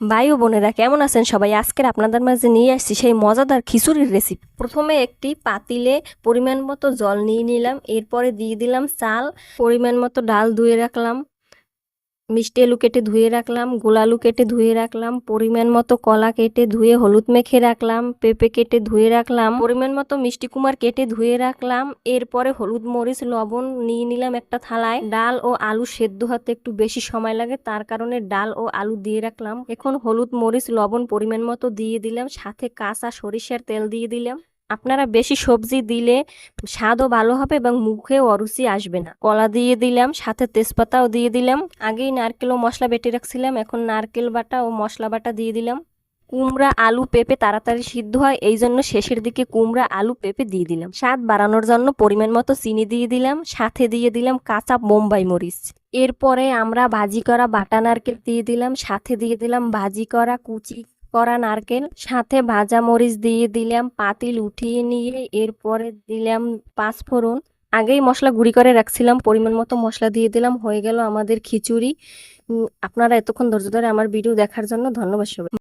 ভাই ও বোনেরা কেমন আছেন সবাই? আজকের আপনাদের মাঝে নিয়ে আসছি সেই মজাদার খিচুড়ির রেসিপি। প্রথমে একটি পাতিলে পরিমাণ মতো জল নিয়ে নিলাম, এরপরে দিয়ে দিলাম চাল, পরিমাণ মতো ডাল ধুয়ে রাখলাম, মিষ্টি আলু কেটে ধুয়ে রাখলাম, গোল আলু কেটে ধুয়ে রাখলাম, পরিমাণ মতো কলা কেটে ধুয়ে হলুদ মেখে রাখলাম, পেঁপে কেটে ধুয়ে রাখলাম, পরিমাণ মতো মিষ্টি কুমার কেটে ধুয়ে রাখলাম। এরপরে হলুদ মরিচ লবণ নিয়ে নিলাম একটা থালায়। ডাল ও আলু সেদ্ধ হতে একটু বেশি সময় লাগে, তার কারণে ডাল ও আলু দিয়ে রাখলাম। এখন হলুদ মরিচ লবণ পরিমাণ মতো দিয়ে দিলাম, সাথে কাঁচা সরিষার তেল দিয়ে দিলাম। আপনারা বেশি সবজি দিলে স্বাদও ভালো হবে এবং মুখেও অরুচি আসবে না। কলা দিয়ে দিলাম, সাথে তেজপাতাও দিয়ে দিলাম। আগেই নারকেল ও মশলা বেটে রাখছিলাম, এখন নারকেল বাটা ও মশলা বাটা দিয়ে দিলাম। কুমড়া আলু পেঁপে তাড়াতাড়ি সিদ্ধ হয়, এই জন্য শেষের দিকে কুমড়া আলু পেঁপে দিয়ে দিলাম। স্বাদ বাড়ানোর জন্য পরিমাণ মতো চিনি দিয়ে দিলাম, সাথে দিয়ে দিলাম কাঁচা বোম্বাই মরিচ। এরপরে আমরা ভাজি করা বাটা নারকেল দিয়ে দিলাম, সাথে দিয়ে দিলাম ভাজি করা কুচি করা নারকেল, সাথে ভাজা মরিচ দিয়ে দিলাম। পাতিল উঠিয়ে নিয়ে এরপরে দিলাম পাঁচফোড়ন। আগেই মশলা গুঁড়ি করে রাখছিলাম, পরিমাণ মতো মশলা দিয়ে দিলাম। হয়ে গেল আমাদের খিচুড়ি। আপনারা এতক্ষণ ধৈর্য ধরে আমার ভিডিও দেখার জন্য ধন্যবাদ সবাই।